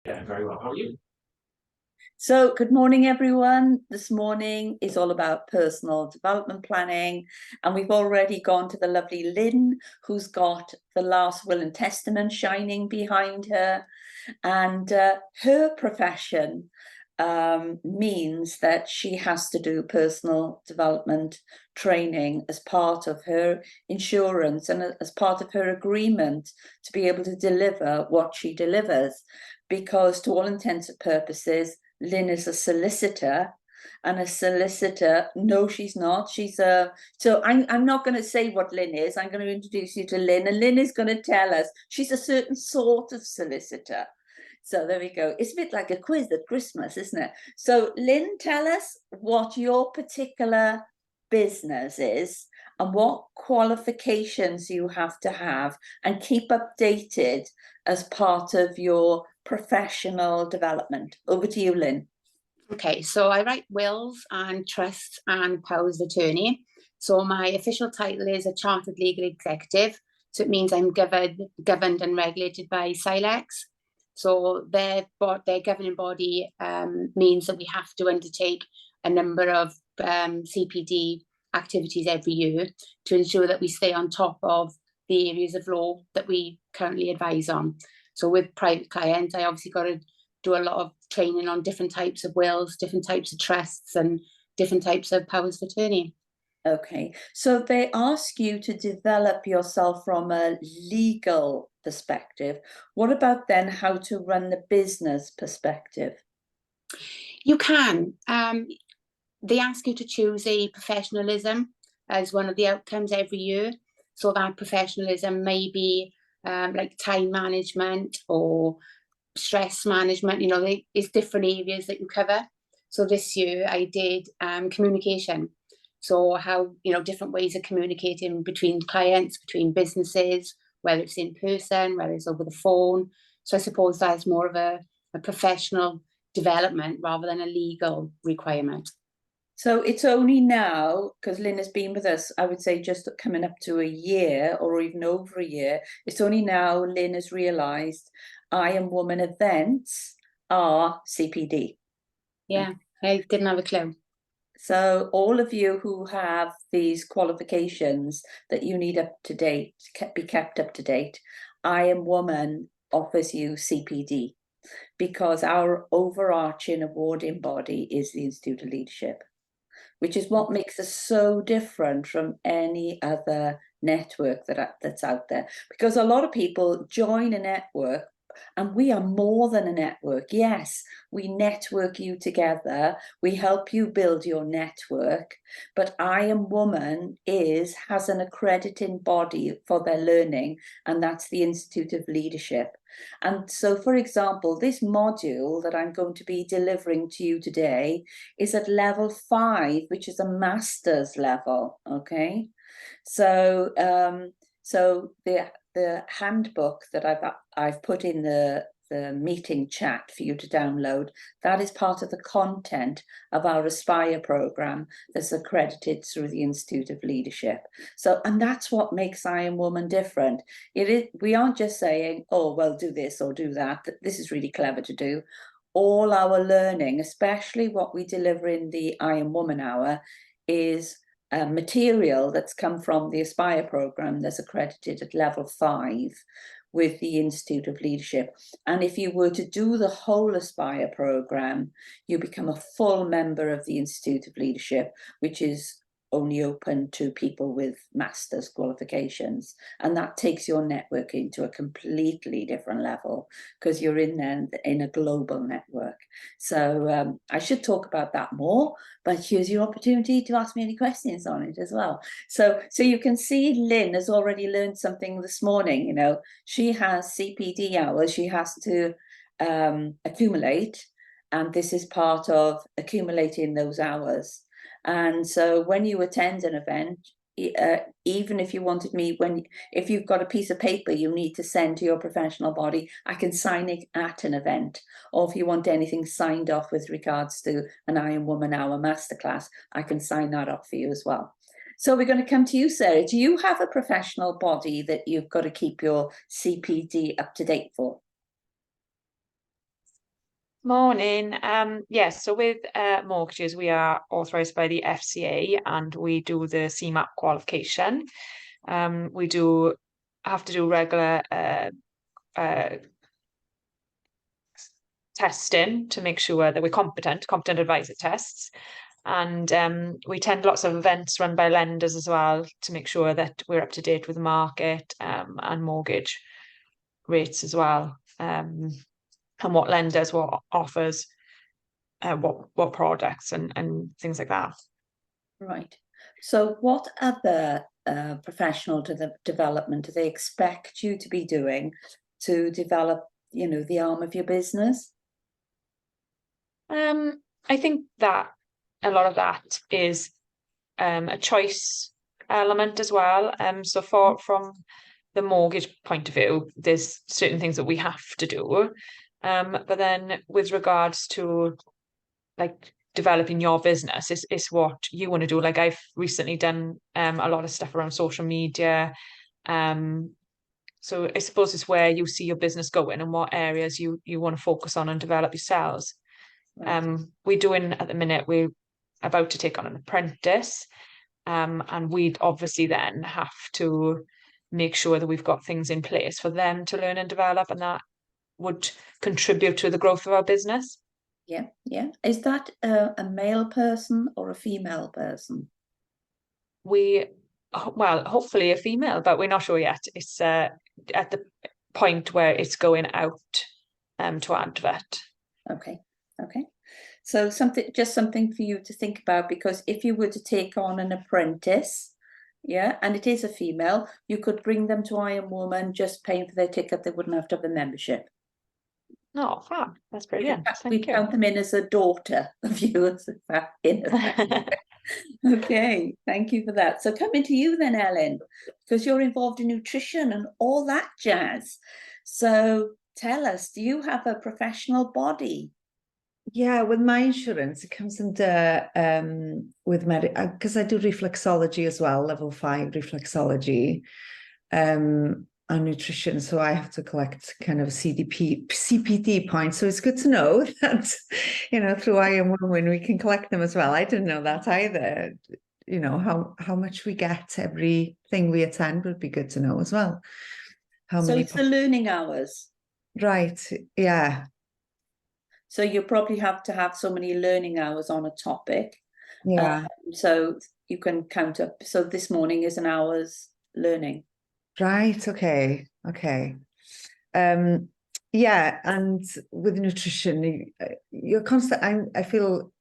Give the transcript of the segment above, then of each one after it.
Yeah, very well. How are you? So, good morning, everyone. This morning is all about personal development planning, and we've already gone to the lovely Lynn, who's got the last will and testament shining behind her, and her profession means that she has to do personal development training as part of her insurance and as part of her agreement to be able to deliver what she delivers, because to all intents and purposes Lynn is a solicitor, and a solicitor, no, she's not. She's a, so I'm not going to say what Lynn is. I'm going to introduce you to Lynn, and Lynn is going to tell us she's a certain sort of solicitor. So there we go. It's a bit like a quiz at Christmas, isn't it? So Lynn, tell us what your particular business is and what qualifications you have to have and keep updated as part of your professional development. Over to you, Lynn. Okay, so I write wills and trusts and powers of attorney. So my official title is a chartered legal executive. So it means I'm governed and regulated by SILEX. So their governing body means that we have to undertake a number of CPD activities every year to ensure that we stay on top of the areas of law that we currently advise on. So with private clients, I obviously got to do a lot of training on different types of wills, different types of trusts, and different types of powers of attorney. Okay, so they ask you to develop yourself from a legal perspective. What about then how to run the business perspective? You can. They ask you to choose a professionalism as one of the outcomes every year. So that professionalism may be like time management or stress management. It's different areas that you cover. So this year I did communication. So how, different ways of communicating between clients, between businesses, whether it's in person, whether it's over the phone. So I suppose that's more of a professional development rather than a legal requirement. So it's only now, because Lynn has been with us, I would say just coming up to a year or even over a year, it's only now Lynn has realised I Am Woman events are CPD. Yeah, I didn't have a clue. So all of you who have these qualifications that you need up to date, be kept up to date, I Am Woman offers you CPD because our overarching awarding body is the Institute of Leadership, which is what makes us so different from any other network that's out there. Because a lot of people join a network, and we are more than a network. Yes, we network you together. We help you build your network. But I Am Woman has an accrediting body for their learning, and that's the Institute of Leadership. And so, for example, this module that I'm going to be delivering to you today is at level 5, which is a master's level. Okay, so the handbook that I've put in the meeting chat for you to download, that is part of the content of our Aspire program that's accredited through the Institute of Leadership. So, and that's what makes I Am Woman different. We aren't just saying, oh, well, do this or do that. This is really clever to do. All our learning, especially what we deliver in the I Am Woman Hour, is material that's come from the Aspire program that's accredited at level 5 with the Institute of Leadership. And if you were to do the whole Aspire program, you become a full member of the Institute of Leadership, which is only open to people with master's qualifications. And that takes your networking to a completely different level because you're in there in a global network. So I should talk about that more, but here's your opportunity to ask me any questions on it as well. So you can see Lynn has already learned something this morning. She has CPD hours she has to accumulate, and this is part of accumulating those hours. And so when you attend an event, even if you wanted me, if you've got a piece of paper you need to send to your professional body, I can sign it at an event. Or if you want anything signed off with regards to an I Am Woman Hour masterclass, I can sign that off for you as well. So we're going to come to you, Sarah. Do you have a professional body that you've got to keep your CPD up to date for? Morning. Yes, so with mortgages, we are authorised by the FCA and we do the CMAP qualification. We do have to do regular uh, testing to make sure that we're competent advisor tests. And we attend lots of events run by lenders as well to make sure that we're up to date with the market and mortgage rates as well. And what lenders, what offers, what products and things like that. Right. So what other professional development do they expect you to be doing to develop, the arm of your business? I think that a lot of that is a choice element as well. So from the mortgage point of view, there's certain things that we have to do. But then with regards to like developing your business, it's what you want to do. Like I've recently done a lot of stuff around social media. So I suppose it's where you see your business going and what areas you want to focus on and develop yourselves. Right. We're doing at the minute, we're about to take on an apprentice. And we'd obviously then have to make sure that we've got things in place for them to learn and develop, and that would contribute to the growth of our business. Yeah, yeah. Is that a male person or a female person? Well, hopefully a female, but we're not sure yet. It's at the point where it's going out to advert. Okay, okay. So just something for you to think about, because if you were to take on an apprentice, yeah, and it is a female, you could bring them to Iron Woman, just paying for their ticket. They wouldn't have to have a membership. Oh, fab. That's brilliant. We Thank you. count them in as a daughter of yours. Okay, thank you for that. So coming to you then, Ellen, because you're involved in nutrition and all that jazz. So tell us, do you have a professional body? Yeah, with my insurance, it comes under with because I do reflexology as well, level 5 reflexology, and nutrition. So I have to collect kind of CPD points. So it's good to know that, through Iron Woman we can collect them as well. I didn't know that either. How much we get everything we attend would be good to know as well. So it's the learning hours. Right. Yeah. So you probably have to have so many learning hours on a topic. Yeah. So you can count up. So this morning is an hour's learning. Right. Okay. Yeah. And with nutrition, you're constant. I feel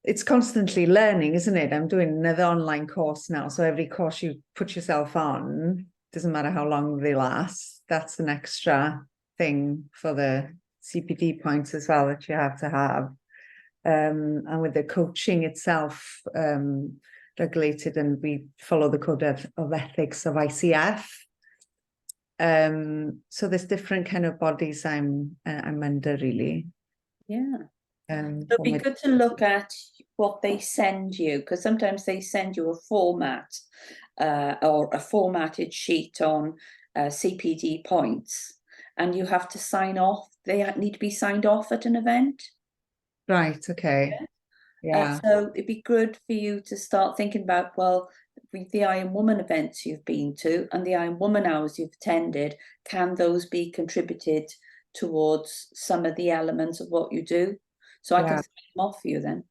it's constantly learning, isn't it? I'm doing another online course now. So every course you put yourself on, doesn't matter how long they last, that's an extra thing for the CPD points as well that you have to have. And with the coaching itself, regulated, and we follow the code of ethics of ICF. So there's different kind of bodies I'm under, really. Yeah. It'd be good to look at what they send you, because sometimes they send you a format or a formatted sheet on CPD points, and you have to sign off. They need to be signed off at an event. Right. Okay. Yeah. So it'd be good for you to start thinking about, well, with the Iron Woman events you've been to and the Iron Woman hours you've attended, can those be contributed towards some of the elements of what you do? So I can sign them off for you then.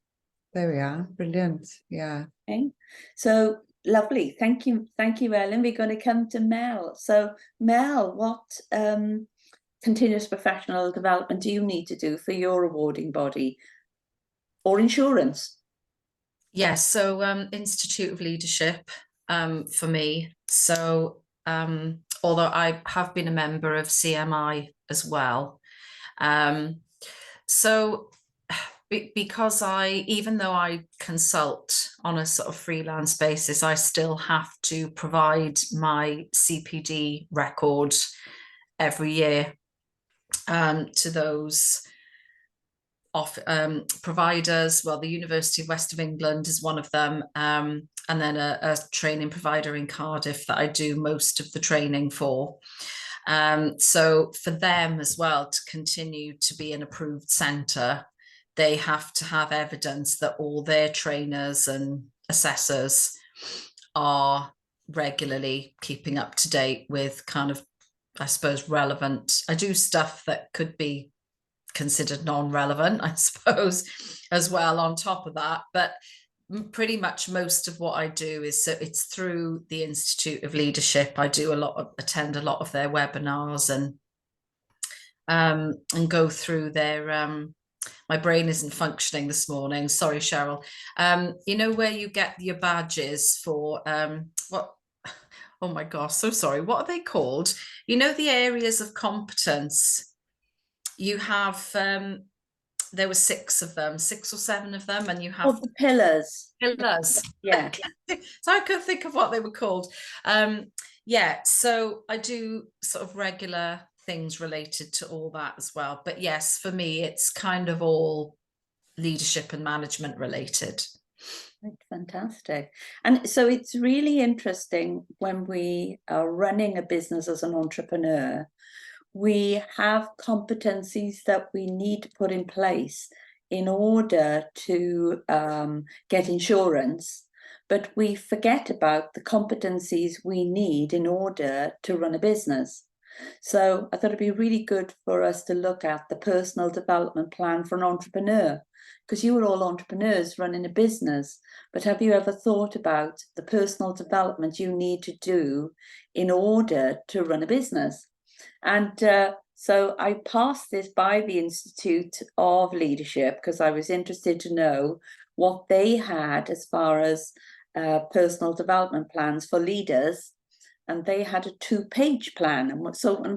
There we are. Brilliant. Yeah. Okay. So lovely. Thank you, Ellen. We're going to come to Mel. So Mel, what continuous professional development do you need to do for your awarding body or insurance? Yes, so Institute of Leadership for me. So although I have been a member of CMI as well. So because even though I consult on a sort of freelance basis, I still have to provide my CPD record every year to those providers. Well, the University of West of England is one of them, and then a training provider in Cardiff that I do most of the training for. So for them as well to continue to be an approved centre, they have to have evidence that all their trainers and assessors are regularly keeping up to date with kind of, I suppose, relevant. I do stuff that could be considered non-relevant, I suppose, as well on top of that. But pretty much most of what I do is, so it's through the Institute of Leadership. I do attend a lot of their webinars and go through their my brain isn't functioning this morning, sorry Cheryl. You know where you get your badges for what, oh my gosh, so sorry, what are they called? You know, the areas of competence. You have there were 6 of them, 6 or 7 of them, and you have the pillars. Yeah. So I couldn't think of what they were called. Yeah, so I do sort of regular things related to all that as well. But yes, for me, it's kind of all leadership and management related. Fantastic. And so it's really interesting when we are running a business as an entrepreneur, we have competencies that we need to put in place in order to get insurance, but we forget about the competencies we need in order to run a business. So I thought it'd be really good for us to look at the personal development plan for an entrepreneur, because you are all entrepreneurs running a business, but have you ever thought about the personal development you need to do in order to run a business? And so I passed this by the Institute of Leadership because I was interested to know what they had as far as personal development plans for leaders. And they had a 2-page plan. And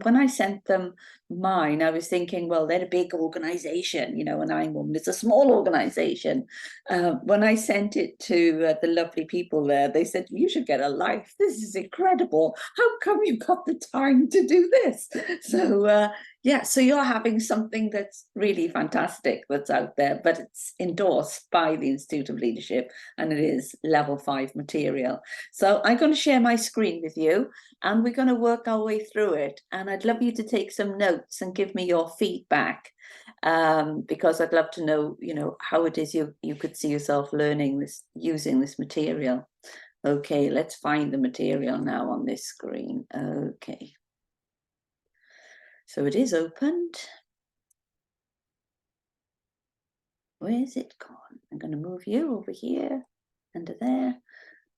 when I sent them mine, I was thinking, well, they're a big organization, you know, and it's a small organization. When I sent it to the lovely people there, they said, you should get a life. This is incredible. How come you got the time to do this? So, yeah, so you're having something that's really fantastic that's out there, but it's endorsed by the Institute of Leadership and it is level 5 material. So I'm going to share my screen with you and we're going to work our way through it. And I'd love you to take some notes and give me your feedback because I'd love to know, you know, how it is you could see yourself learning this, using this material. Okay, let's find the material now on this screen. Okay. So it is opened. Where's it gone? I'm going to move you over here and to there,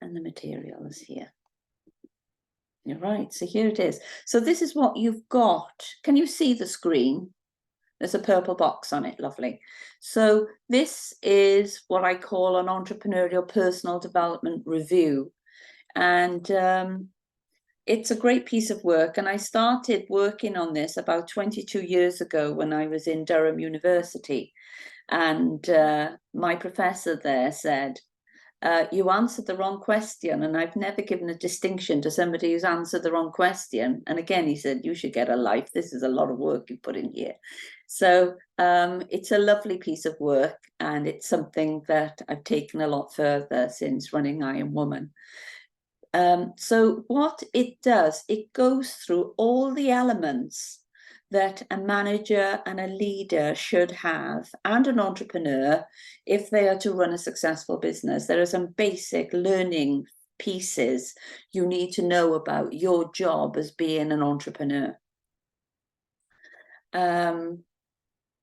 and the material is here. You're right, so here it is. So this is what you've got. Can you see the screen? There's a purple box on it, lovely. So this is what I call an entrepreneurial personal development review. And it's a great piece of work, and I started working on this about 22 years ago when I was in Durham University, and my professor there said, you answered the wrong question, and I've never given a distinction to somebody who's answered the wrong question. And again, he said, you should get a life. This is a lot of work you put in here. So it's a lovely piece of work, and it's something that I've taken a lot further since running I Am Woman. So what it does, it goes through all the elements that a manager and a leader should have, and an entrepreneur, if they are to run a successful business. There are some basic learning pieces you need to know about your job as being an entrepreneur.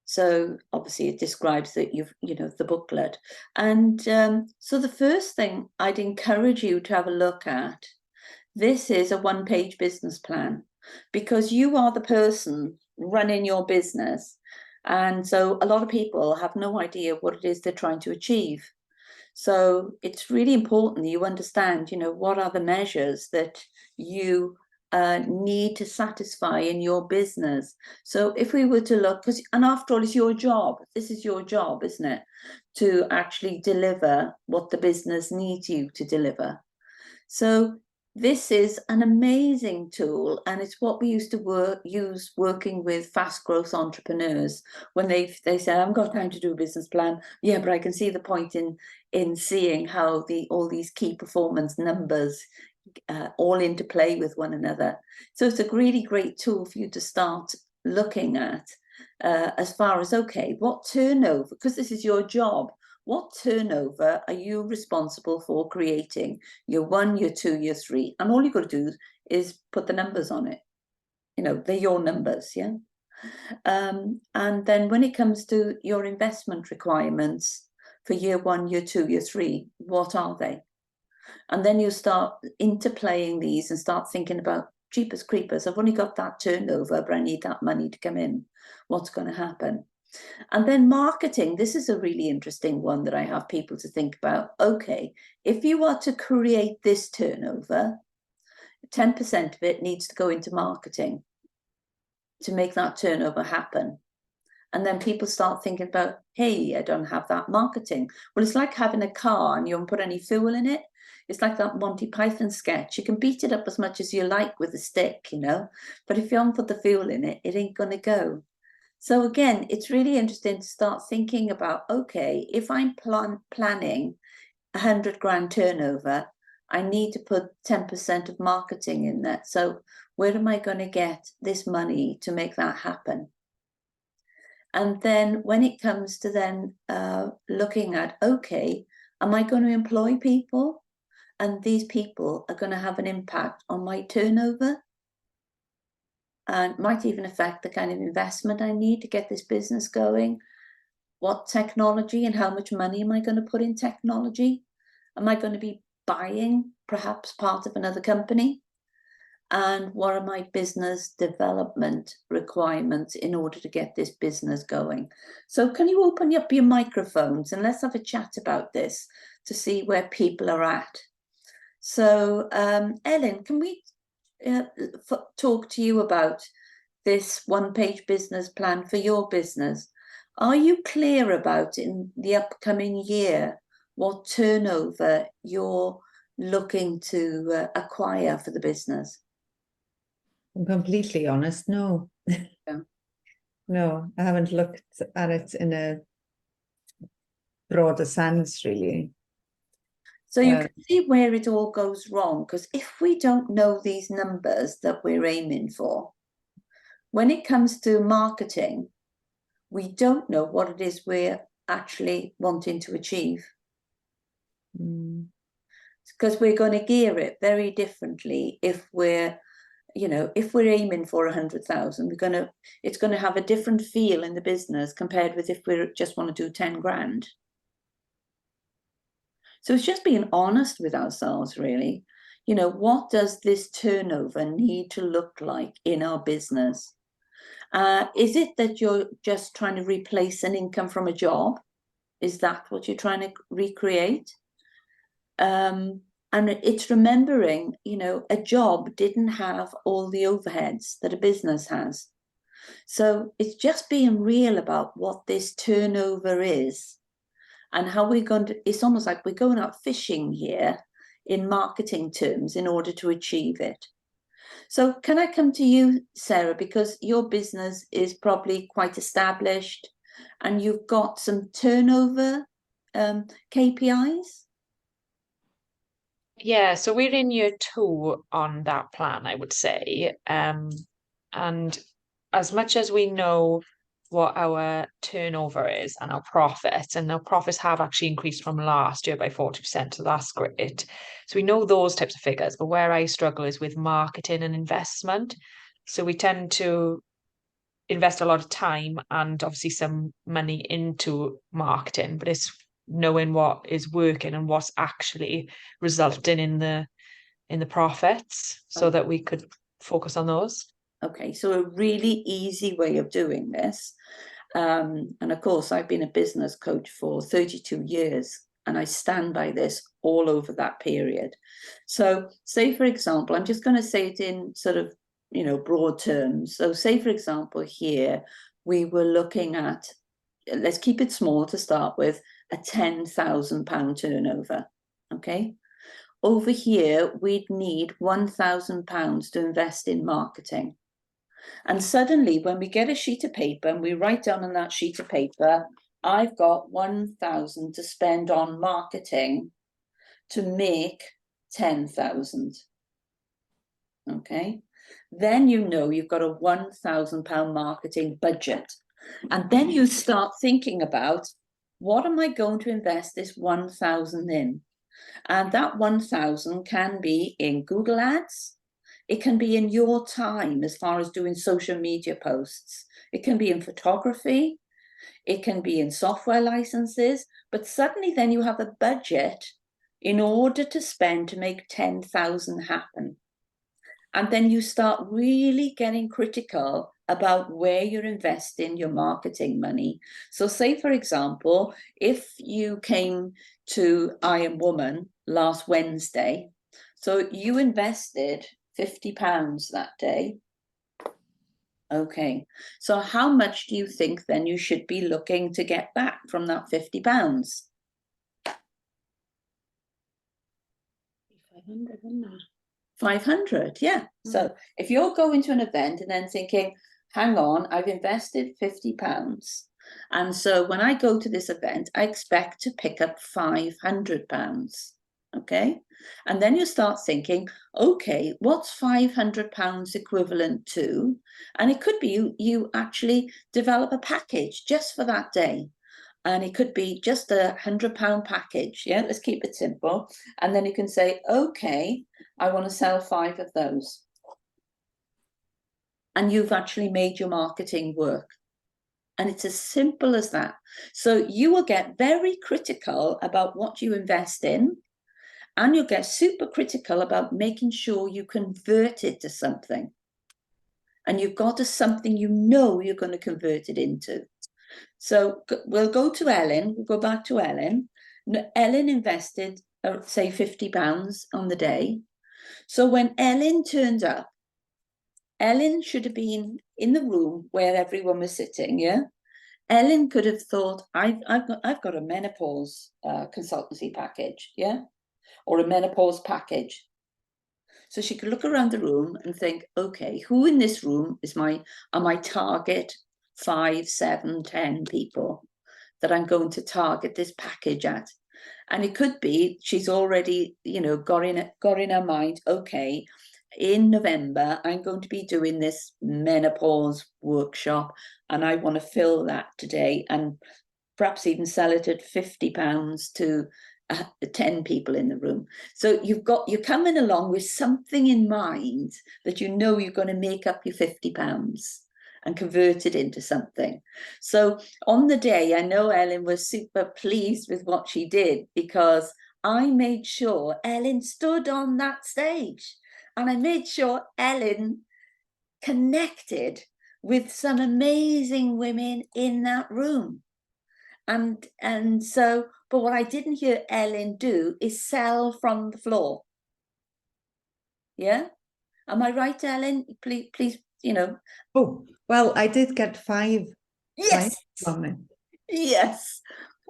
So obviously it describes that you know, the booklet. And so the first thing I'd encourage you to have a look at, this is a 1-page business plan, because you are the person running your business. And so a lot of people have no idea what it is they're trying to achieve. So it's really important that you understand, you know, what are the measures that you need to satisfy in your business. So if we were to look, and after all, it's your job. This is your job, isn't it? To actually deliver what the business needs you to deliver. So this is an amazing tool, and it's what we used to use working with fast growth entrepreneurs when they say, I haven't got time to do a business plan. Yeah, but I can see the point in seeing how all these key performance numbers all interplay with one another. So it's a really great tool for you to start looking at as far as, okay, what turnover, because this is your job, what turnover are you responsible for creating? Year 1, year 2, year 3, and all you've got to do is put the numbers on it. You know, they're your numbers, yeah? And then when it comes to your investment requirements for year 1, year 2, year 3, what are they? And then you start interplaying these and start thinking about, jeepers creepers, I've only got that turnover, but I need that money to come in. What's going to happen? And then marketing, this is a really interesting one that I have people to think about. Okay, if you are to create this turnover, 10% of it needs to go into marketing to make that turnover happen. And then people start thinking about, hey, I don't have that marketing. Well, it's like having a car and you don't put any fuel in it. It's like that Monty Python sketch. You can beat it up as much as you like with a stick, you know, but if you don't put the fuel in it, it ain't going to go. So again, it's really interesting to start thinking about, okay, if I'm planning 100 grand turnover, I need to put 10% of marketing in that. So where am I going to get this money to make that happen? And then when it comes to then looking at, okay, am I going to employ people? And these people are going to have an impact on my turnover and might even affect the kind of investment I need to get this business going. What technology and how much money am I going to put in technology? Am I going to be buying perhaps part of another company? And what are my business development requirements in order to get this business going? So can you open up your microphones and let's have a chat about this to see where people are at. So Ellen, can we talk to you about this one-page business plan for your business? Are you clear about in the upcoming year what turnover you're looking to acquire for the business? I'm completely honest, no. Yeah. No, I haven't looked at it in a broader sense, really. So you can see where it all goes wrong, because if we don't know these numbers that we're aiming for, when it comes to marketing, we don't know what it is we're actually wanting to achieve. Because we're going to gear it very differently if we're, you know, if we're aiming for 100,000, it's going to have a different feel in the business compared with if we just want to do 10 grand. So it's just being honest with ourselves, really. You know, what does this turnover need to look like in our business? Is it that you're just trying to replace an income from a job? Is that what you're trying to recreate? And it's remembering, you know, a job didn't have all the overheads that a business has. So it's just being real about what this turnover is and how we're going to, it's almost like we're going out fishing here in marketing terms in order to achieve it. So can I come to you, Sarah, because your business is probably quite established and you've got some turnover KPIs? Yeah, so we're in year 2 on that plan, I would say. And as much as we know what our turnover is and our profits, and our profits have actually increased from last year by 40%, so that's great. So we know those types of figures, but where I struggle is with marketing and investment. So we tend to invest a lot of time and obviously some money into marketing, but it's knowing what is working and what's actually resulting in the profits so that we could focus on those. Okay, so a really easy way of doing this, and of course I've been a business coach for 32 years and I stand by this all over that period. So say, for example, I'm just going to say it in sort of, you know, broad terms. So say, for example, here we were looking at, let's keep it small to start with, a £10,000 turnover. Okay. Over here, we'd need £1,000 to invest in marketing. And suddenly, when we get a sheet of paper and we write down on that sheet of paper, I've got 1,000 to spend on marketing to make 10,000. Okay, then you know you've got a £1,000 marketing budget, and then you start thinking about, what am I going to invest this 1,000 in? And that 1,000 can be in Google Ads. It can be in your time as far as doing social media posts. It can be in photography. It can be in software licenses. But suddenly then you have a budget in order to spend to make 10,000 happen. And then you start really getting critical about where you're investing your marketing money. So say, for example, if you came to I Am Woman last Wednesday, so you invested £50 that day. Okay, so how much do you think then you should be looking to get back from that £50? 500, wouldn't it? 500, yeah. So if you're going to an event and then thinking, hang on, I've invested £50. And so when I go to this event, I expect to pick up £500. Okay. And then you start thinking, okay, what's £500 equivalent to? And it could be you actually develop a package just for that day. And it could be just a £100 package. Yeah, let's keep it simple. And then you can say, okay, I want to sell 5 of those. And you've actually made your marketing work. And it's as simple as that. So you will get very critical about what you invest in, and you'll get super critical about making sure you convert it to something. And you've got to something you know you're going to convert it into. So we'll go to Ellen, we'll go back to Ellen. Ellen invested, say, £50 on the day. So when Ellen turned up, Ellen should have been in the room where everyone was sitting, yeah? Ellen could have thought, I've got a menopause consultancy package, yeah? Or a menopause package. So she could look around the room and think, okay, who in this room are my target 5, 7, 10 people that I'm going to target this package at? And it could be she's already, got in her mind, okay, in November, I'm going to be doing this menopause workshop, and I want to fill that today and perhaps even sell it at £50 to 10 people in the room. So you're coming along with something in mind that you know you're going to make up your £50 and convert it into something. So on the day, I know Ellen was super pleased with what she did, because I made sure Ellen stood on that stage, and I made sure Ellen connected with some amazing women in that room. And so, but what I didn't hear Ellen do is sell from the floor. Yeah, am I right, Ellen? Please, Oh, well, I did get 5. Yes, from it. yes.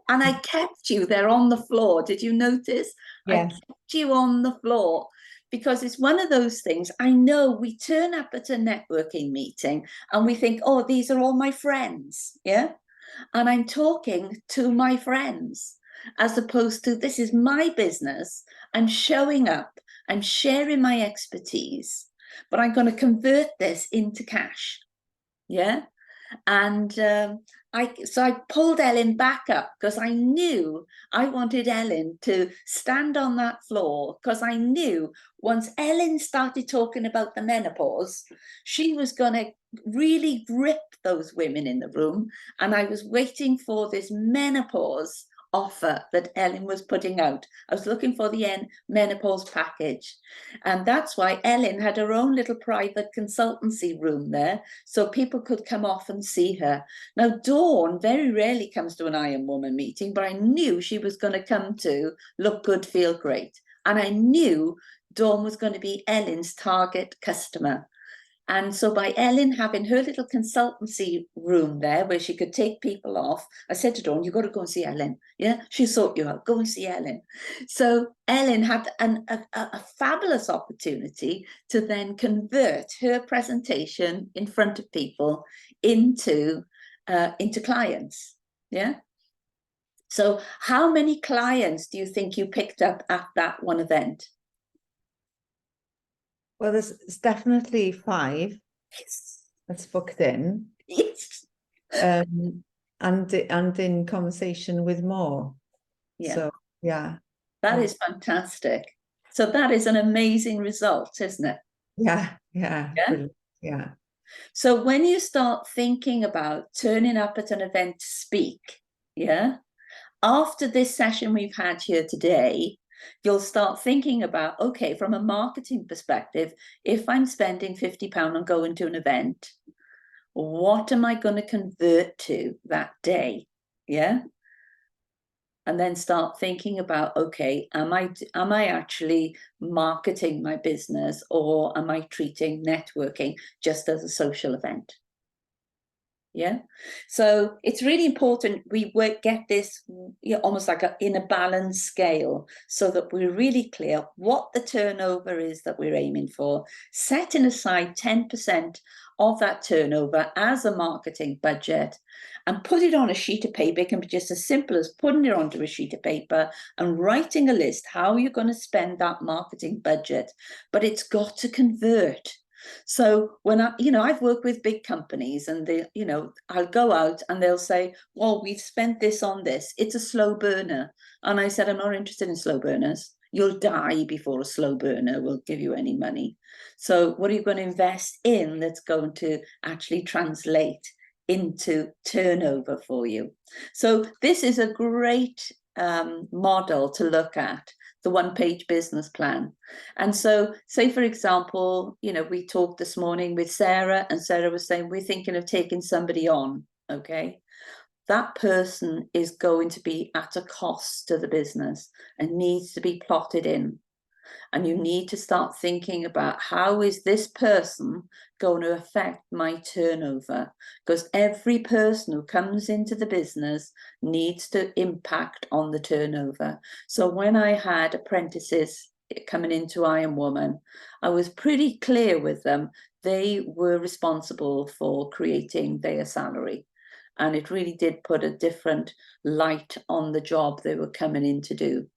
And I kept you there on the floor. Did you notice? Yes. I kept you on the floor, because it's one of those things. I know we turn up at a networking meeting and we think, oh, these are all my friends. Yeah. And I'm talking to my friends, as opposed to, this is my business. I'm showing up, I'm sharing my expertise, but I'm going to convert this into cash. Yeah. And I pulled Ellen back up, because I knew I wanted Ellen to stand on that floor, because I knew once Ellen started talking about the menopause, she was going to really grip those women in the room. And I was waiting for this menopause offer that Ellen was putting out. I was looking for the menopause package. And that's why Ellen had her own little private consultancy room there, so people could come off and see her. Now, Dawn very rarely comes to an I Am Woman meeting, but I knew she was going to come to Look Good, Feel Great. And I knew Dawn was going to be Ellen's target customer. And so by Ellen having her little consultancy room there where she could take people off, I said to Dawn, you've got to go and see Ellen. Yeah, she'll sort you out. Go and see Ellen. So Ellen had a fabulous opportunity to then convert her presentation in front of people into clients. Yeah. So how many clients do you think you picked up at that one event? Well, there's definitely 5 Yes. that's booked in, Yes. and in conversation with more. Yeah. So yeah, That is fantastic. So that is an amazing result, isn't it? yeah, Yeah. brilliant. Yeah. So when you start thinking about turning up at an event to speak, yeah, after this session we've had here today, you'll start thinking about, okay, from a marketing perspective, if I'm spending £50 on going to an event, what am I going to convert to that day? Yeah. And then start thinking about, okay, am I actually marketing my business, or am I treating networking just as a social event? Yeah. So it's really important we get this, you know, almost like in a balanced scale, so that we're really clear what the turnover is that we're aiming for, setting aside 10% of that turnover as a marketing budget, and put it on a sheet of paper. It can be just as simple as putting it onto a sheet of paper and writing a list how you're going to spend that marketing budget, but it's got to convert. So when I've worked with big companies, and I'll go out and they'll say, well, we've spent this on this. It's a slow burner. And I said, I'm not interested in slow burners. You'll die before a slow burner will give you any money. So what are you going to invest in that's going to actually translate into turnover for you? So this is a great model to look at, the one-page business plan. And so, say for example, we talked this morning with Sarah, and Sarah was saying, we're thinking of taking somebody on. Okay, that person is going to be at a cost to the business and needs to be plotted in. And you need to start thinking about, how is this person going to affect my turnover? Because every person who comes into the business needs to impact on the turnover. So when I had apprentices coming into Iron Woman, I was pretty clear with them. They were responsible for creating their salary. And it really did put a different light on the job they were coming in to do.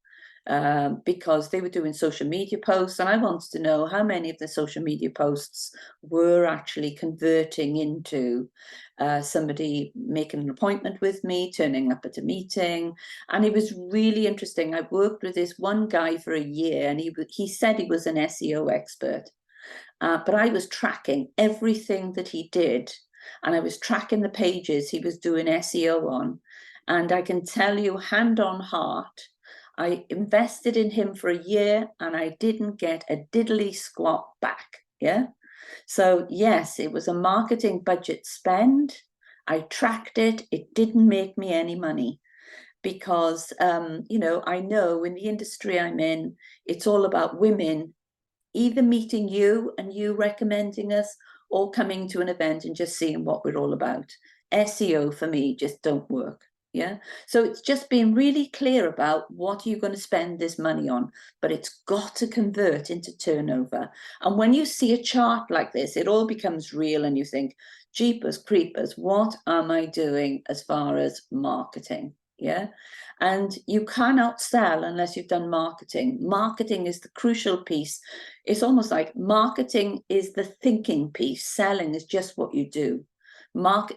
Because they were doing social media posts, and I wanted to know how many of the social media posts were actually converting into somebody making an appointment with me, turning up at a meeting. And it was really interesting. I worked with this one guy for a year, and he said he was an SEO expert, but I was tracking everything that he did, and I was tracking the pages he was doing SEO on. And I can tell you, hand on heart, I invested in him for a year and I didn't get a diddly squat back. Yeah. So yes, it was a marketing budget spend. I tracked it. It didn't make me any money, because, I know in the industry I'm in, it's all about women either meeting you and you recommending us, or coming to an event and just seeing what we're all about. SEO for me just don't work. Yeah. So it's just being really clear about what you're going to spend this money on, but it's got to convert into turnover. And when you see a chart like this, it all becomes real, and you think, jeepers creepers, what am I doing as far as marketing? Yeah. And you cannot sell unless you've done marketing. Marketing is the crucial piece. It's almost like marketing is the thinking piece. Selling is just what you do.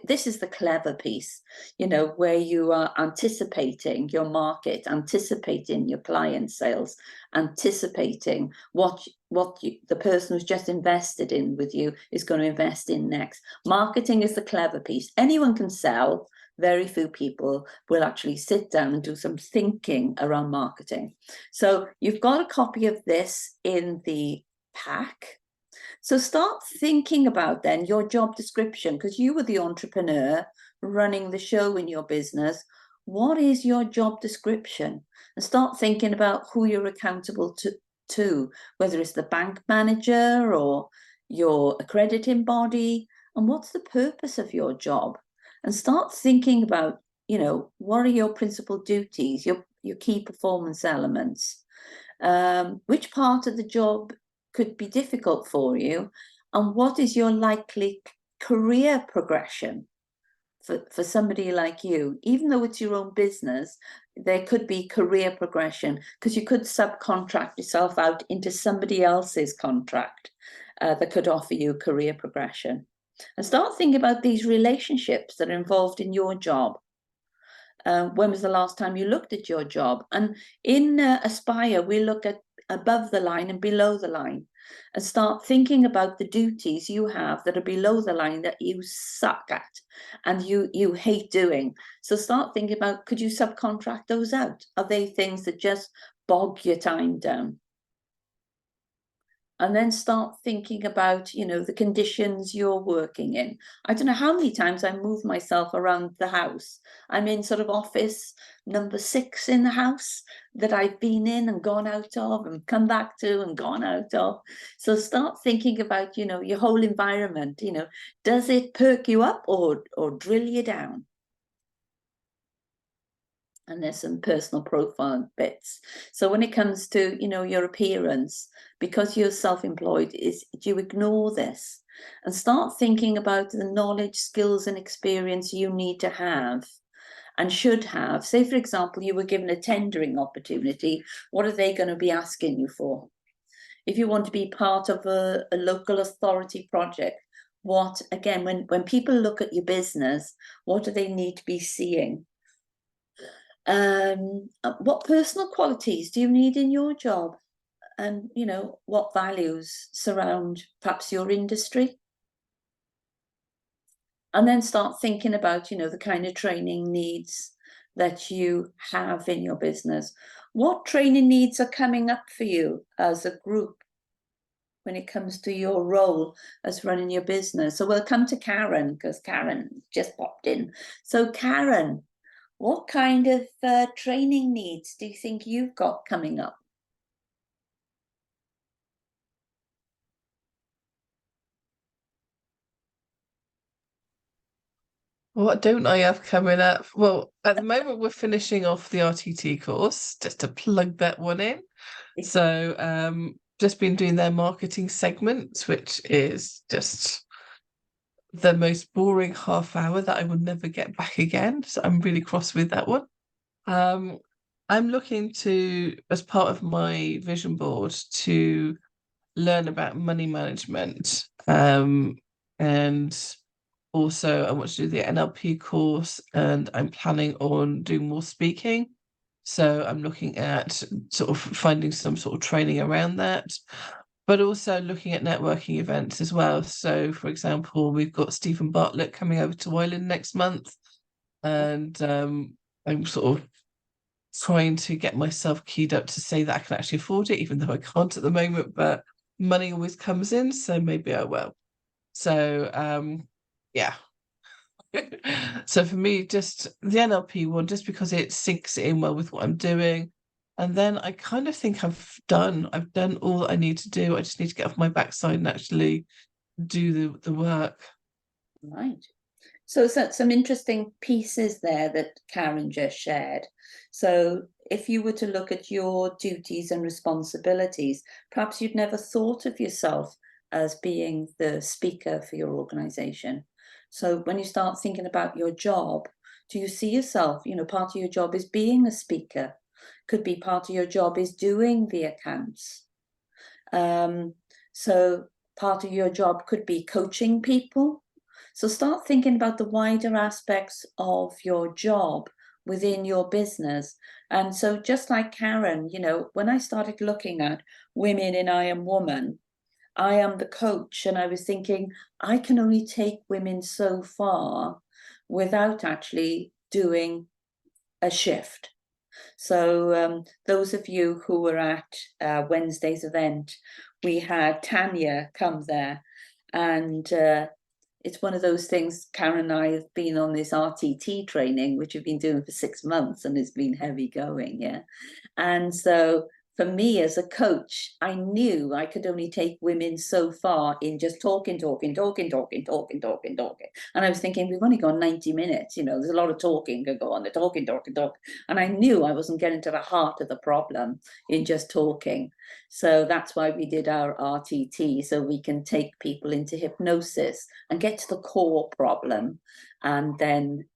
This is the clever piece, where you are anticipating your market, anticipating your client sales, anticipating what the person who's just invested in with you is going to invest in next. Marketing is the clever piece. Anyone can sell. Very few people will actually sit down and do some thinking around marketing. So you've got a copy of this in the pack. So start thinking about then your job description, because you were the entrepreneur running the show in your business. What is your job description? And start thinking about who you're accountable to, whether it's the bank manager or your accrediting body, and what's the purpose of your job? And start thinking about, what are your principal duties, your key performance elements? Which part of the job could be difficult for you, and what is your likely career progression for somebody like you, even though it's your own business, there could be career progression, because you could subcontract yourself out into somebody else's contract that could offer you career progression. And start thinking about these relationships that are involved in your job. When was the last time you looked at your job? And in Aspire, we look at above the line and below the line, and start thinking about the duties you have that are below the line that you suck at and you hate doing. So start thinking about, could you subcontract those out? Are they things that just bog your time down? And then start thinking about, you know, the conditions you're working in. I don't know how many times I move myself around the house. I'm in sort of office number 6 in the house that I've been in and gone out of and come back to and gone out of. So start thinking about, you know, your whole environment. You know, does it perk you up or drill you down? And there's some personal profile bits. So when it comes to, you know, your appearance, because you're self-employed, do you ignore this and start thinking about the knowledge, skills and experience you need to have and should have? Say, for example, you were given a tendering opportunity. What are they going to be asking you for? If you want to be part of a local authority project, what, again, when people look at your business, what do they need to be seeing? What personal qualities do you need in your job? And, you know, what values surround perhaps your industry? And then start thinking about, you know, the kind of training needs that you have in your business. What training needs are coming up for you as a group when it comes to your role as running your business? So we'll come to Karen, because Karen just popped in. So Karen, what kind of training needs do you think you've got coming up? What don't I have coming up? Well, at the moment, we're finishing off the RTT course, just to plug that one in. So just been doing their marketing segments, which is just the most boring half hour that I will never get back again. So I'm really cross with that one. I'm looking to, as part of my vision board, to learn about money management. And also I want to do the NLP course, and I'm planning on doing more speaking. So I'm looking at sort of finding some sort of training around that, but also looking at networking events as well. So, for example, we've got Stephen Bartlett coming over to Ireland next month, and I'm sort of trying to get myself keyed up to say that I can actually afford it, even though I can't at the moment, but money always comes in, so maybe I will. So yeah. So for me, just the NLP one, just because it sinks in well with what I'm doing. And then I kind of think I've done all that I need to do. I just need to get off my backside and actually do the work. Right. So some interesting pieces there that Karen just shared. So if you were to look at your duties and responsibilities, perhaps you'd never thought of yourself as being the speaker for your organization. So when you start thinking about your job, do you see yourself, you know, part of your job is being a speaker? Could be part of your job is doing the accounts. So part of your job could be coaching people. So start thinking about the wider aspects of your job within your business. And so just like Karen, you know, when I started looking at women in I Am Woman, I am the coach, and I was thinking, I can only take women so far without actually doing a shift. So those of you who were at Wednesday's event, we had Tanya come there, and it's one of those things. Karen and I have been on this RTT training, which we've been doing for 6 months, and it's been heavy going, yeah. And so for me as a coach, I knew I could only take women so far in just talking. And I was thinking, we've only got 90 minutes, you know, there's a lot of talking to go on, the talking. And I knew I wasn't getting to the heart of the problem in just talking. So that's why we did our RTT, so we can take people into hypnosis and get to the core problem and then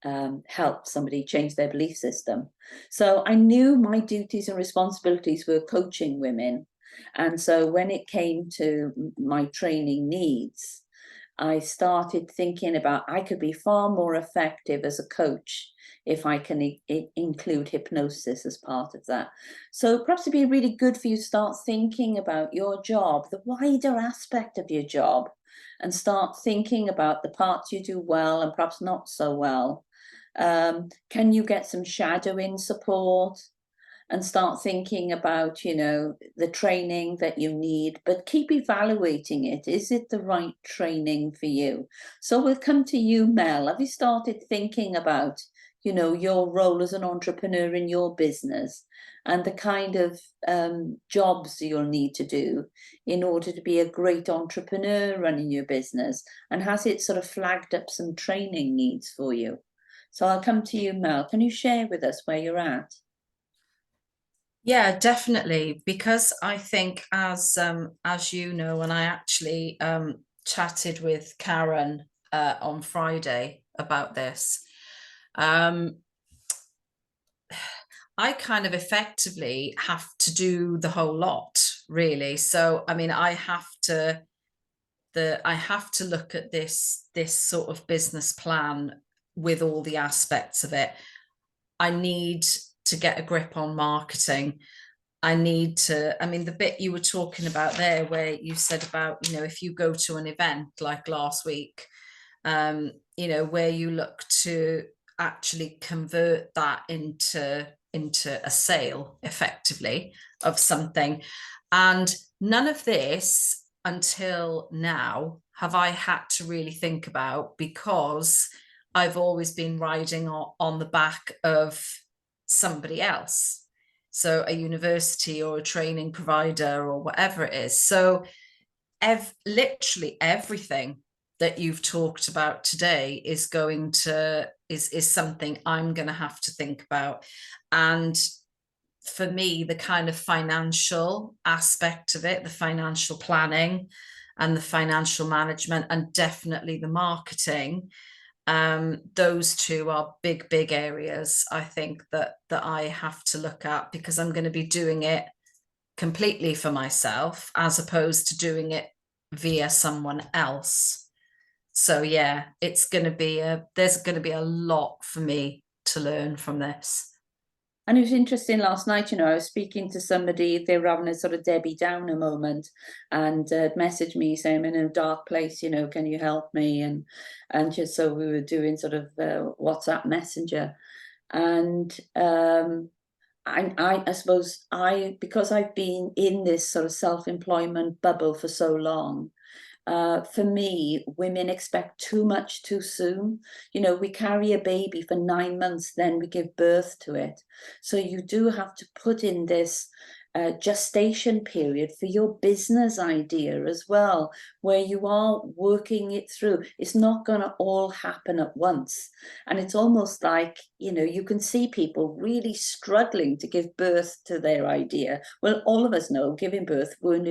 help somebody change their belief system. So I knew my duties and responsibilities were coaching women. And so when it came to my training needs, I started thinking about I could be far more effective as a coach if I can include hypnosis as part of that. So perhaps it'd be really good for you to start thinking about your job, the wider aspect of your job, and start thinking about the parts you do well and perhaps not so well. Can you get some shadowing support? And start thinking about, you know, the training that you need, but keep evaluating it. Is it the right training for you? So we'll come to you, Mel. Have you started thinking about, you know, your role as an entrepreneur in your business and the kind of jobs you'll need to do in order to be a great entrepreneur running your business? And has it sort of flagged up some training needs for you? So I'll come to you, Mel. Can you share with us where you're at? Yeah, definitely, because I think as you know, and I actually chatted with Karen on Friday about this. I kind of effectively have to do the whole lot, really. So I mean, I have to look at this sort of business plan with all the aspects of it. I need to get a grip on marketing. I need to, I mean, the bit you were talking about there, where you said about, you know, if you go to an event like last week, you know, where you look to actually convert that into a sale effectively of something. And none of this until now have I had to really think about, because I've always been riding on the back of somebody else. So a university or a training provider or whatever it is. So literally everything that you've talked about today is going to is something I'm going to have to think about. And for me, the kind of financial aspect of it, the financial planning and the financial management, and definitely the marketing, those two are big areas I think that I have to look at, because I'm going to be doing it completely for myself as opposed to doing it via someone else. So yeah, there's going to be a lot for me to learn from this. And it was interesting last night, you know, I was speaking to somebody, they were having a sort of Debbie Downer moment, and messaged me saying, I'm in a dark place, you know, can you help me? And just so we were doing sort of WhatsApp Messenger. And I suppose because I've been in this sort of self-employment bubble for so long, for me, women expect too much too soon. You know, we carry a baby for 9 months, then we give birth to it. So you do have to put in this gestation period for your business idea as well, where you are working it through. It's not going to all happen at once. And it's almost like, you know, you can see people really struggling to give birth to their idea. Well, all of us know giving birth wasn't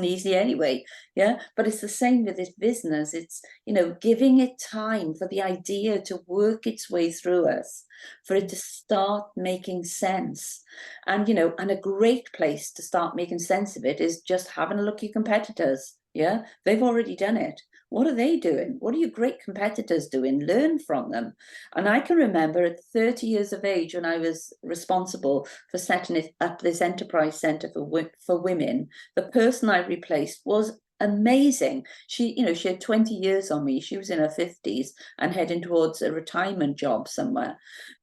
easy anyway. Yeah, but it's the same with this business. It's, you know, giving it time for the idea to work its way through us, for it to start making sense. And, you know, and a great place to start making sense of it is just having a look at your competitors. Yeah, they've already done it. What are they doing? What are your great competitors doing? Learn from them. And I can remember at 30 years of age, when I was responsible for setting up this enterprise centre for women, the person I replaced was amazing. She, you know, she had 20 years on me. She was in her 50s and heading towards a retirement job somewhere.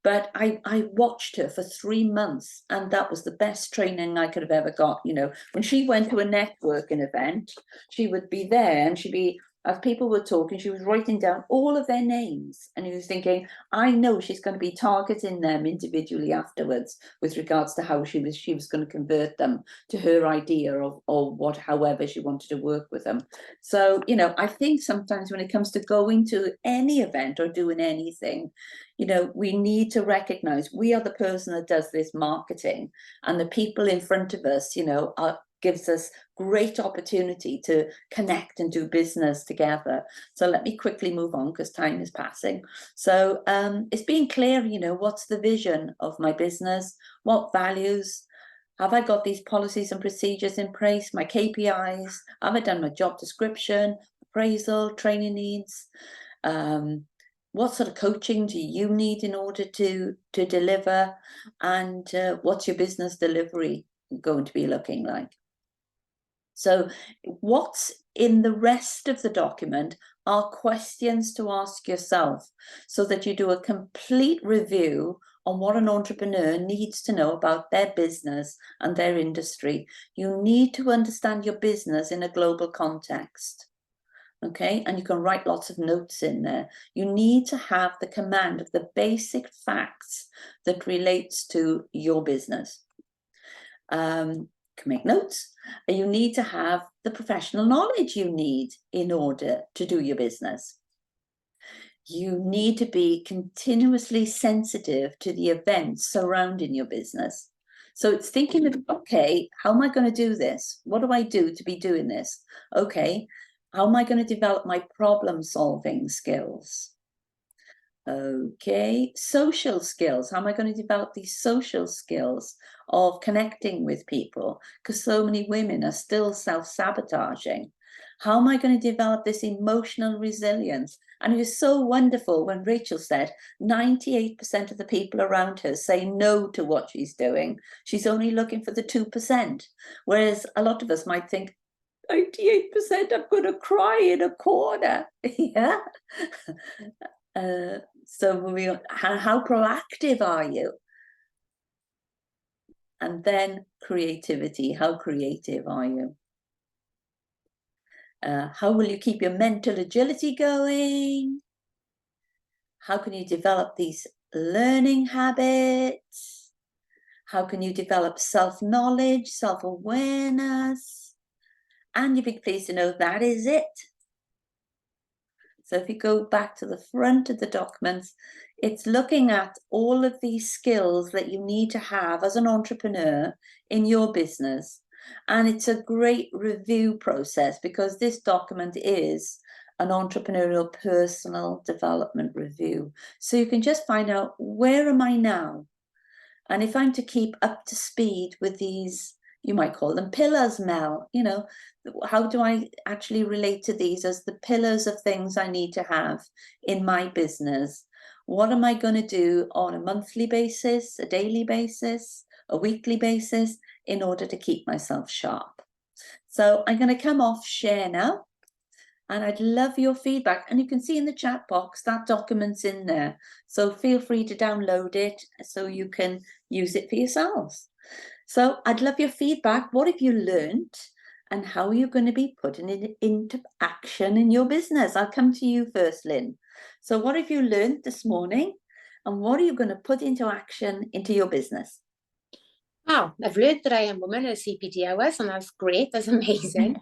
But I watched her for 3 months, and that was the best training I could have ever got. You know, when she went to a networking event, she would be there and she'd be, as people were talking, she was writing down all of their names, and he was thinking, I know she's going to be targeting them individually afterwards with regards to how she was going to convert them to her idea of, or what, however she wanted to work with them. So, you know, I think sometimes when it comes to going to any event or doing anything, you know, we need to recognize we are the person that does this marketing, and the people in front of us, you know, gives us great opportunity to connect and do business together. So let me quickly move on because time is passing. So it's being clear, you know, what's the vision of my business? What values? Have I got these policies and procedures in place? My KPIs? Have I done my job description, appraisal, training needs? What sort of coaching do you need in order to deliver? And what's your business delivery going to be looking like? So what's in the rest of the document are questions to ask yourself so that you do a complete review on what an entrepreneur needs to know about their business and their industry. You need to understand your business in a global context. Okay, and you can write lots of notes in there. You need to have the command of the basic facts that relates to your business. Can make notes. You need to have the professional knowledge you need in order to do your business. You need to be continuously sensitive to the events surrounding your business. So it's thinking of, okay, how am I going to do this? What do I do to be doing this? Okay, how am I going to develop my problem-solving skills? Okay, social skills. How am I going to develop these social skills of connecting with people? Because so many women are still self-sabotaging. How am I going to develop this emotional resilience? And it was so wonderful when Rachel said 98% of the people around her say no to what she's doing. She's only looking for the 2%. Whereas a lot of us might think, 98%, I'm going to cry in a corner. Yeah. So how proactive are you? And then creativity. How creative are you? How will you keep your mental agility going? How can you develop these learning habits? How can you develop self-knowledge, self-awareness? And you'd be pleased to know that is it. So if you go back to the front of the documents, it's looking at all of these skills that you need to have as an entrepreneur in your business. And it's a great review process because this document is an entrepreneurial personal development review. So you can just find out, where am I now? And if I'm to keep up to speed with these, you might call them pillars, Mel, you know, how do I actually relate to these as the pillars of things I need to have in my business? What am I going to do on a monthly basis, a daily basis, a weekly basis in order to keep myself sharp? So I'm going to come off share now. And I'd love your feedback. And you can see in the chat box that document's in there. So feel free to download it so you can use it for yourselves. So I'd love your feedback. What have you learned? And how are you going to be putting it into action in your business? I'll come to you first, Lynn. So what have you learned this morning? And what are you going to put into action into your business? Oh, I've learned that I am woman at CPD hours, and that's great. That's amazing.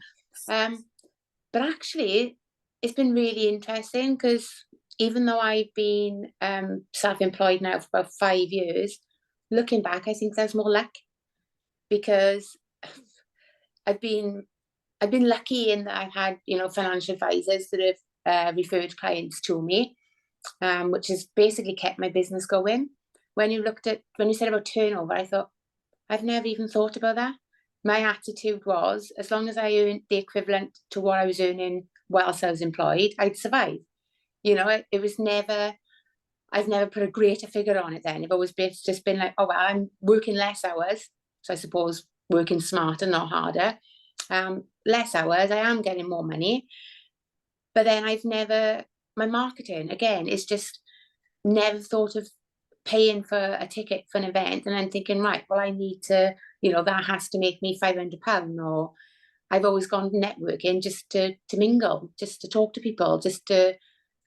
But actually, it's been really interesting because even though I've been self-employed now for about 5 years, looking back, I think there's more luck because I've been lucky in that I've had, you know, financial advisors that have referred clients to me, which has basically kept my business going. When you said about turnover, I thought, I've never even thought about that. My attitude was, as long as I earned the equivalent to what I was earning whilst I was employed, I'd survive. You know, I've never put a greater figure on it then. I've always just been like, oh, well, I'm working less hours. So I suppose working smarter, not harder. Less hours, I am getting more money. But then my marketing, again, is just never thought of paying for a ticket for an event and then thinking, right, well, I need to, you know, that has to make me £500, or I've always gone networking just to mingle, just to talk to people, just to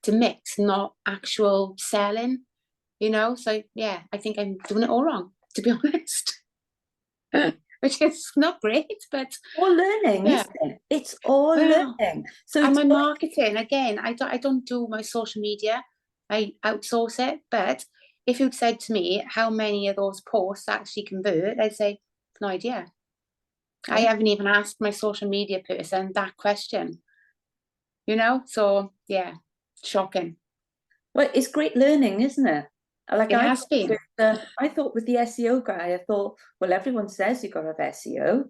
mix, not actual selling, you know. So yeah, I think I'm doing it all wrong, to be honest. Which is not great, but all learning, yeah. isn't it? It's all learning. So and my marketing, again, I don't do my social media. I outsource it. But if you'd said to me how many of those posts actually convert, I'd say no idea. I haven't even asked my social media person that question, you know? So yeah, shocking. Well, it's great learning, isn't it? Like It has been. I thought with the SEO guy, I thought, well, everyone says you've got to have SEO.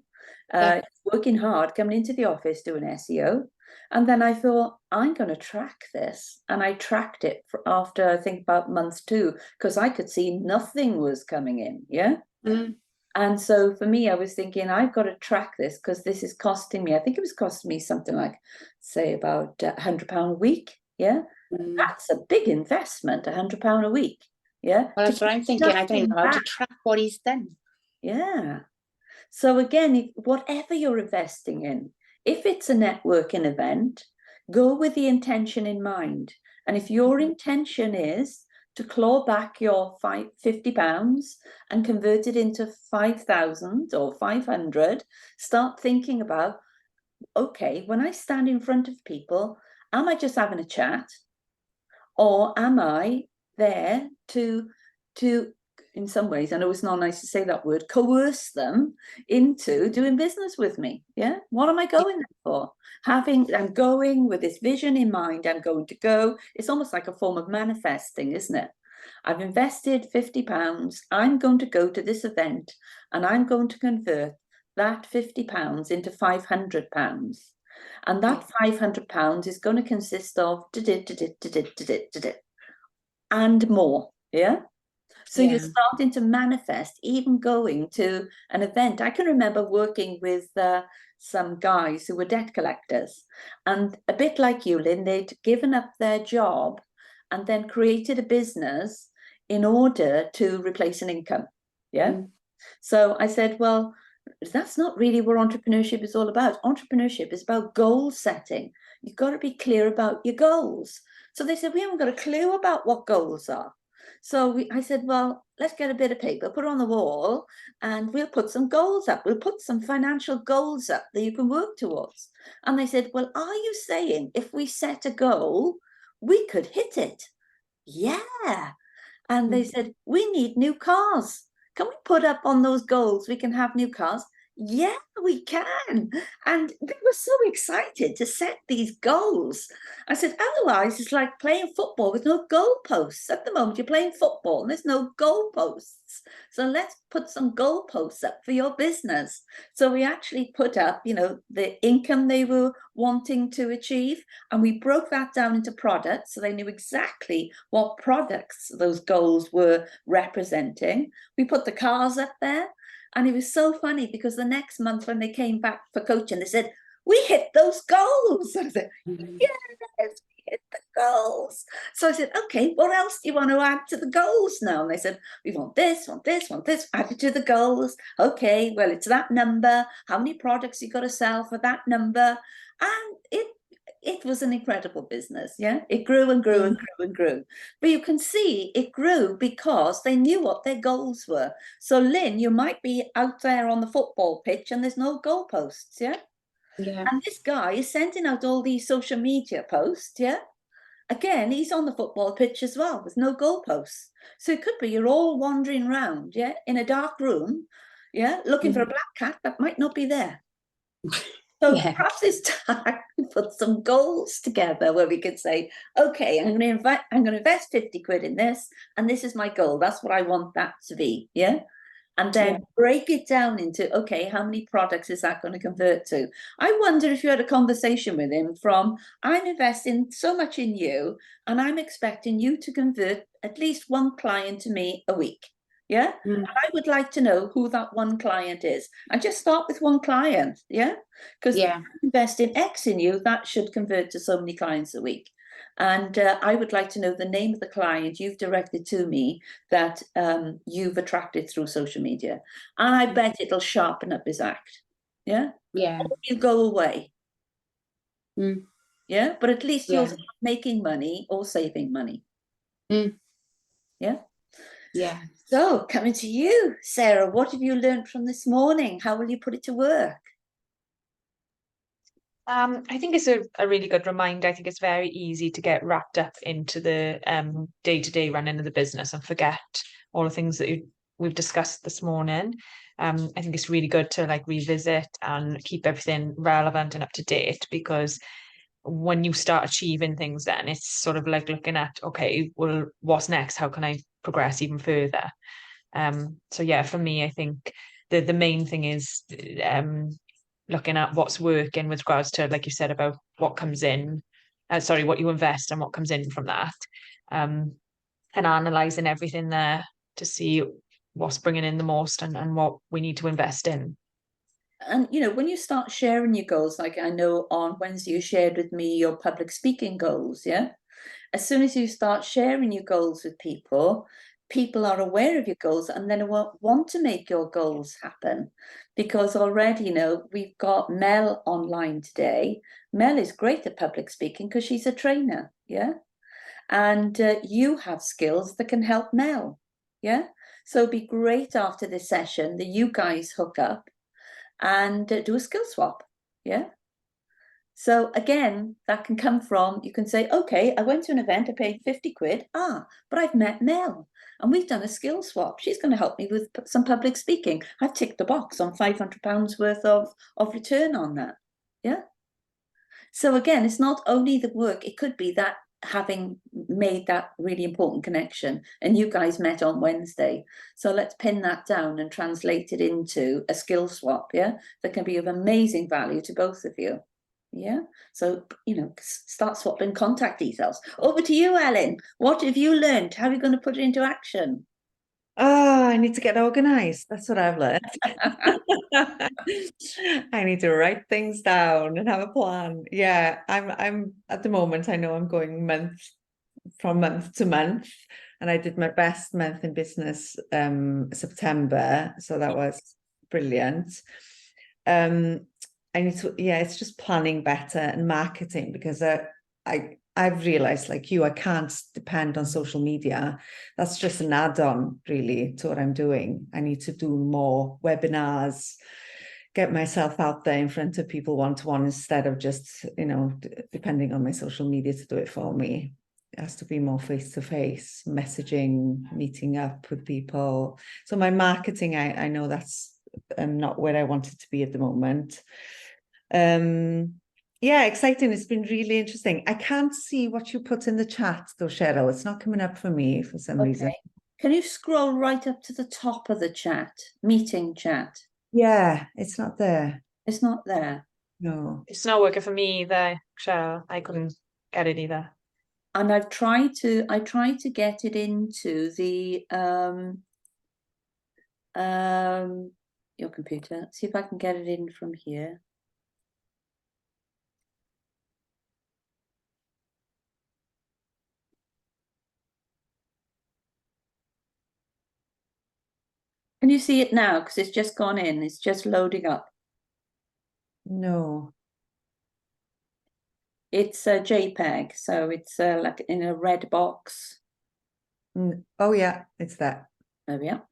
Yeah. Working hard, coming into the office doing SEO. And then I thought, I'm going to track this. And I tracked it after, I think, about month 2, because I could see nothing was coming in. Yeah. Mm. And so for me, I was thinking, I've got to track this because this is costing me, I think it was costing me something like, say, about £100 a week. Yeah. Mm. That's a big investment, £100 a week. Yeah. Well, that's what I'm thinking. I don't even know how to back. track what he's done. Yeah. So again, whatever you're investing in, if it's a networking event, go with the intention in mind. And if your intention is to claw back your £50 and convert it into 5,000 or 500, start thinking about, okay, when I stand in front of people, am I just having a chat? Or am I there to in some ways, I know it's not nice to say that word, coerce them into doing business with me? Yeah. What am I going there for? I'm going with this vision in mind. I'm going to go. It's almost like a form of manifesting, isn't it? I've invested £50. I'm going to go to this event and I'm going to convert that £50 into £500. And that £500 is going to consist of and more. Yeah. So you're starting to manifest, even going to an event. I can remember working with some guys who were debt collectors, and a bit like you, Lynn, they'd given up their job and then created a business in order to replace an income. Yeah. Mm. So I said, well, that's not really what entrepreneurship is all about. Entrepreneurship is about goal setting. You've got to be clear about your goals. So they said, we haven't got a clue about what goals are. So I said, well, let's get a bit of paper, put it on the wall, and we'll put some goals up. We'll put some financial goals up that you can work towards. And they said, well, are you saying if we set a goal, we could hit it? Yeah. And they said, we need new cars. Can we put up on those goals? We can have new cars. Yeah, we can. And they were so excited to set these goals. I said, otherwise, it's like playing football with no goalposts. At the moment, you're playing football and there's no goalposts. So let's put some goalposts up for your business. So we actually put up, the income they were wanting to achieve, and we broke that down into products. So they knew exactly what products those goals were representing. We put the cars up there. And it was so funny because the next month when they came back for coaching, they said, we hit those goals. I said, yes, we hit the goals. So I said, okay, what else do you want to add to the goals now? And they said, we want this, added to the goals. Okay, well, it's that number. How many products you got to sell for that number? And it was an incredible business. Yeah, it grew and grew and grew and grew. But you can see it grew because they knew what their goals were. So Lynn, you might be out there on the football pitch and there's no goalposts. Yeah. Yeah. And this guy is sending out all these social media posts. Yeah. Again, he's on the football pitch as well. There's no goalposts. So it could be you're all wandering around, yeah, in a dark room, yeah, looking for a black cat that might not be there. So perhaps it's time to put some goals together where we could say, okay, I'm going to invest 50 quid in this, and this is my goal. That's what I want that to be. Yeah. And then break it down into, okay, how many products is that going to convert to? I wonder if you had a conversation with him from, I'm investing so much in you, and I'm expecting you to convert at least one client to me a week. Yeah. And I would like to know who that one client is. And just start with one client. Yeah. Because if you invest in X in you, that should convert to so many clients a week. And I would like to know the name of the client you've directed to me that you've attracted through social media. And I bet it'll sharpen up his act. Yeah. Yeah. Or you go away. Yeah. But at least you're making money or saving money. Yeah. Yeah. So coming to you, Sarah, what have you learned from this morning? How will you put it to work? I think it's a really good reminder. I think it's very easy to get wrapped up into the day-to-day running of the business and forget all the things that we've discussed this morning. I think it's really good to like revisit and keep everything relevant and up to date, because when you start achieving things, then it's sort of like looking at, okay, well, what's next? How can I progress even further? So yeah, for me, I think the main thing is looking at what's working with regards to, like you said, about what comes in, what you invest and what comes in from that, and analysing everything there to see what's bringing in the most and what we need to invest in. And, you know, when you start sharing your goals, like I know on Wednesday you shared with me your public speaking goals, yeah? As soon as you start sharing your goals with people, people are aware of your goals and then want to make your goals happen. Because already, you know, we've got Mel online today. Mel is great at public speaking because she's a trainer, yeah? And you have skills that can help Mel, yeah? So it'd be great after this session that you guys hook up and do a skill swap, yeah? So again, that can come from, you can say, okay, I went to an event, I paid 50 quid, but I've met Mel and we've done a skill swap. She's going to help me with some public speaking. I've ticked the box on £500 worth of return on that, yeah? So again, it's not only the work, it could be that having made that really important connection, and you guys met on Wednesday. So let's pin that down and translate it into a skill swap, yeah? That can be of amazing value to both of you. Yeah, so, you know, start swapping contact details. Over to you, Ellen. What have you learned? How are you going to put it into action? I need to get organized. That's what I've learned. I need to write things down and have a plan. Yeah, I'm at the moment, I know I'm going from month to month, and I did my best month in business September, so that was brilliant. I need to, yeah, it's just planning better and marketing, because I've realized, like you, I can't depend on social media. That's just an add-on really to what I'm doing. I need to do more webinars, get myself out there in front of people one-to-one, instead of just, you know, depending on my social media to do it for me. It has to be more face-to-face messaging, meeting up with people. So my marketing, I know that's not where I want it to be at the moment. Yeah, exciting. It's been really interesting. I can't see what you put in the chat though, Cheryl. It's not coming up for me for some reason. Can you scroll right up to the top of the chat, meeting chat? Yeah, it's not there. It's not there. No. It's not working for me either, Cheryl. I couldn't get it either. And I tried to get it into the your computer. See if I can get it in from here. Can you see it now? Because it's just gone in. It's just loading up. No. It's a JPEG, so it's like in a red box. Oh yeah, it's that. There we are.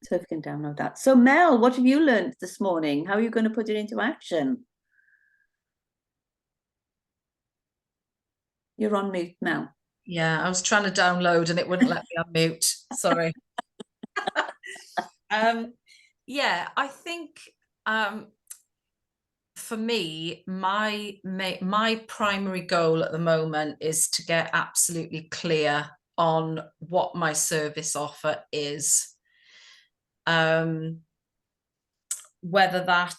So if you can download that. So Mel, what have you learned this morning? How are you going to put it into action? You're on mute, Mel. Yeah, I was trying to download and it wouldn't let me unmute. Sorry. Yeah, I think for me, my primary goal at the moment is to get absolutely clear on what my service offer is. Whether that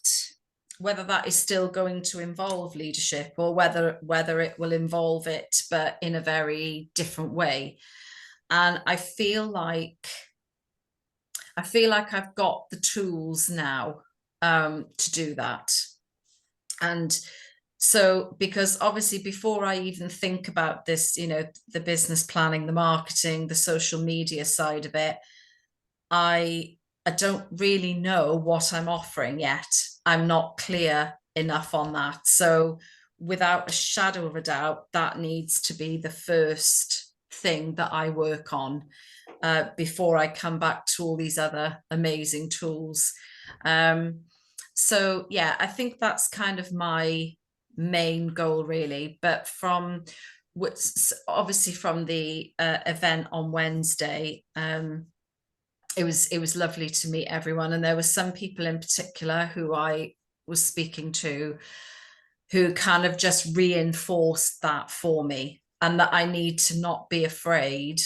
is still going to involve leadership, or whether it will involve it, but in a very different way. And I feel like I've got the tools now to do that. And so, because obviously before I even think about this, you know, the business planning, the marketing, the social media side of it, I don't really know what I'm offering yet. I'm not clear enough on that. So without a shadow of a doubt, that needs to be the first thing that I work on before I come back to all these other amazing tools. So yeah, I think that's kind of my main goal really. But obviously from the event on Wednesday, it was lovely to meet everyone. And there were some people in particular who I was speaking to who kind of just reinforced that for me, and that I need to not be afraid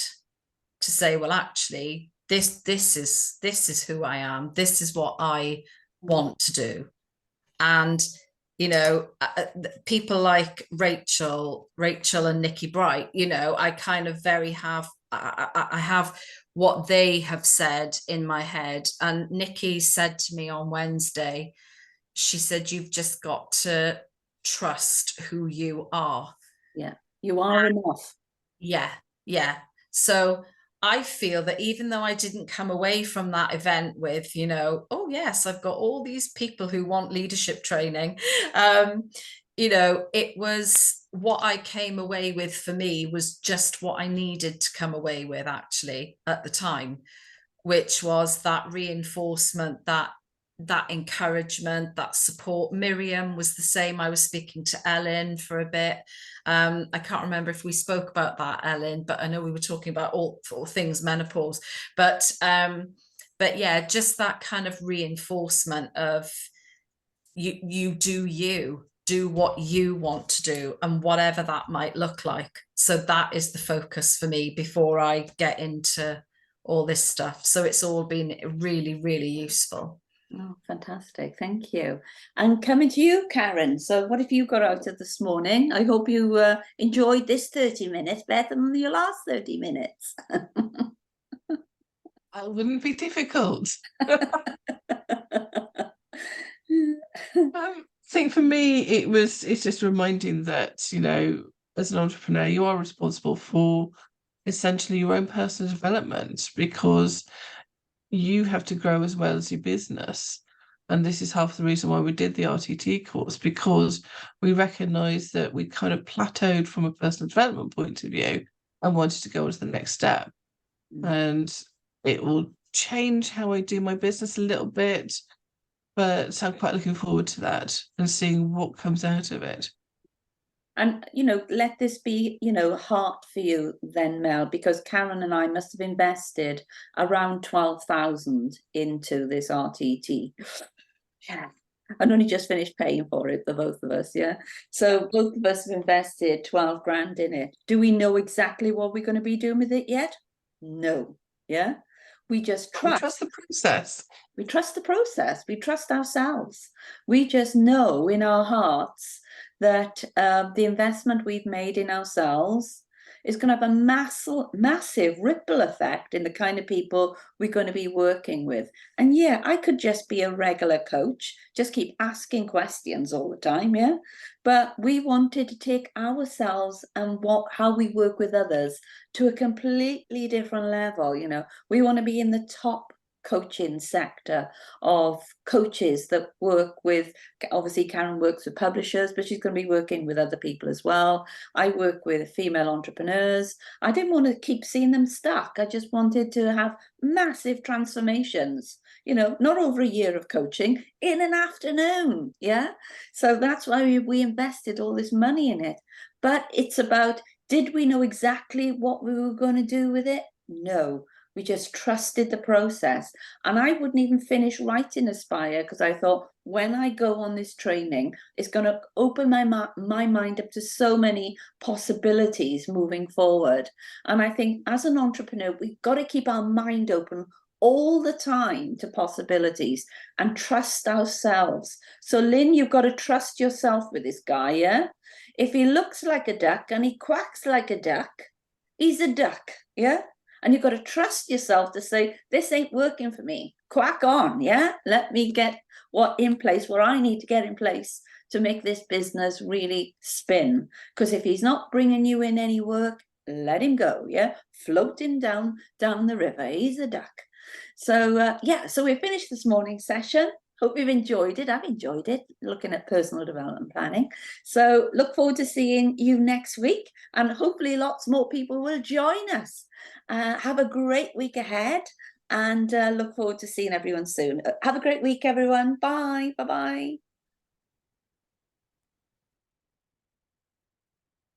to say, well, actually, this is who I am. This is what I want to do. And you know, people like Rachel and Nikki Bright, you know, I kind of I have what they have said in my head. And Nikki said to me on Wednesday, she said, you've just got to trust who you are. Yeah, you are enough. Yeah. So I feel that even though I didn't come away from that event with, you know, oh yes, I've got all these people who want leadership training, you know, it was what I came away with for me was just what I needed to come away with actually at the time, which was that reinforcement, that encouragement, that support. Miriam was the same. I was speaking to Ellen for a bit. I can't remember if we spoke about that, Ellen, but I know we were talking about all things menopause. But yeah, just that kind of reinforcement of you do what you want to do, and whatever that might look like. So that is the focus for me before I get into all this stuff. So it's all been really, really useful. Oh, fantastic. Thank you. And coming to you, Karen. So what have you got out of this morning? I hope you enjoyed this 30 minutes better than your last 30 minutes. That wouldn't be difficult. I think for me, it's just reminding that, you know, as an entrepreneur, you are responsible for essentially your own personal development, because you have to grow as well as your business. And this is half the reason why we did the RTT course, because we recognized that we kind of plateaued from a personal development point of view and wanted to go on to the next step. And it will change how I do my business a little bit, but I'm quite looking forward to that and seeing what comes out of it. And, you know, let this be, you know, heart for you then, Mel, because Karen and I must have invested around 12,000 into this RTT. Yeah. And only just finished paying for it, the both of us, yeah? So both of us have invested 12 grand in it. Do we know exactly what we're going to be doing with it yet? No, yeah? We just trust. We trust the process. We trust the process. We trust ourselves. We just know in our hearts that the investment we've made in ourselves is going to have a massive ripple effect in the kind of people we're going to be working with. And yeah, I could just be a regular coach, just keep asking questions all the time, yeah? But we wanted to take ourselves and how we work with others to a completely different level, you know? We want to be in the top coaching sector of coaches that work with, obviously Karen works with publishers, but she's going to be working with other people as well. I work with female entrepreneurs. I didn't want to keep seeing them stuck. I just wanted to have massive transformations, you know, not over a year of coaching, in an afternoon, yeah? So that's why we invested all this money in it. But it's about, did we know exactly what we were going to do with it? No. We just trusted the process. And I wouldn't even finish writing Aspire because I thought, when I go on this training, it's going to open my mind up to so many possibilities moving forward. And I think as an entrepreneur, we've got to keep our mind open all the time to possibilities and trust ourselves. So Lynn, you've got to trust yourself with this guy, yeah? If he looks like a duck and he quacks like a duck, he's a duck, yeah? And you've got to trust yourself to say, this ain't working for me. Quack on, yeah? Let me get what I need to get in place to make this business really spin. Because if he's not bringing you in any work, let him go, yeah? Floating down the river, he's a duck. So, yeah, so we finished this morning's session. Hope you've enjoyed it. I've enjoyed it, looking at personal development planning. So look forward to seeing you next week. And hopefully lots more people will join us. Have a great week ahead and look forward to seeing everyone soon. Have a great week, everyone. Bye. Bye-bye.